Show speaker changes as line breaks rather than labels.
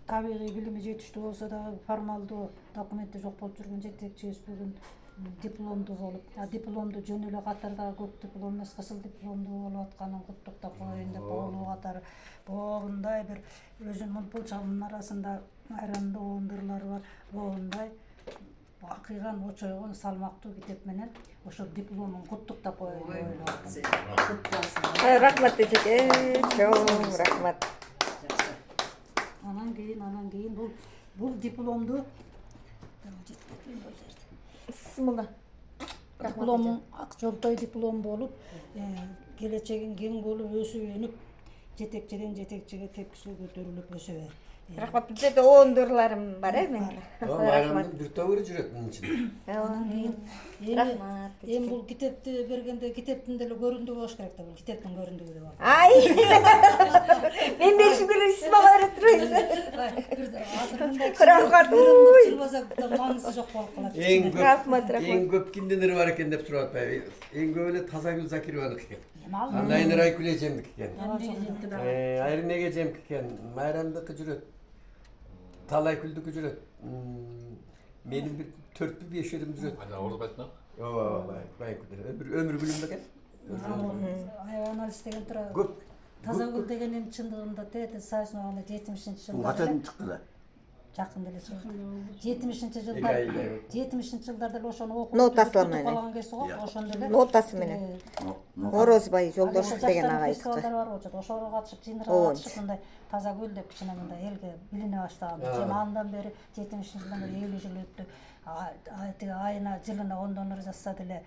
табигый билими жетиштүү болсо дагы формалдуу документи жок болуп жүргөн жетекчибиз бүгүн дипломдуу болуп, дипломду жөн эле катардагы көк диплом эмес кызыл дипломдуу болуп атканын куттуктап коеюн деп болуу катары боундай бир өзүнүн мунтулчалыгынын арасында айрандуу ондурлары бар боундай акыйган очойгон салмактуу китеп менен ошо дипломун куттуктап коеюн деп ойлоп.
Рахмат эжеке, чоң рахмат.
Анан кийин бул дипломду
Бисмилла.
диплом ак жолтой диплом болуп, келечегиң кең болуп өсүп өнүп, жетекчиден жетекчиге тепкиче көтөрүлүп өсө бер.
Рахмат, bizde de ондурларым бар, менин.
Bayramda bir tavır ücret bunun için.
Рахмат.
Эми бул китепти бергенде китептин деле көрүндүгү болуш керек да, бул китептин көрүндүгү деп ал.
Ай. Мен беришим керек, сиз мага берип турасыз. Рахмат.
Маңызы жок болуп калат.
Рахмат,
En köp kimdenleri var iken de surat bey. En böyle Tazagül Zakirovan'ık iken. Anlayın Ray Küleceğimdik iken. Ayrı ne geçeceğimdik iken. Bayramda ücret. Talay Küldük ücret. Benim bir 4-5 yerim ücret.
Ana orada batna.
Ömür gülüm beken.
Анализ деген тура.
Көп.
Тазагүл дегенин чындыгында тети сайсынганда 70-жылдар.
Качан чыкты?
Жакын эле чыкты. 70-жылдар жылдарда эле ошону окуп
Нотасы менен.
калган кезде го ошондо эле.
Нотасы менен. Орозбай Жолдошев деген агай чыкты.
Фестивалдар бар болчу. Ошого катышып, жыйындарга катышып, мындай Тазагүл деп кичине мындай элге билине баштаган. Андан бери 70-жылдан бери 50 жыл өттү. Айына жылына 10 донор жасаса деле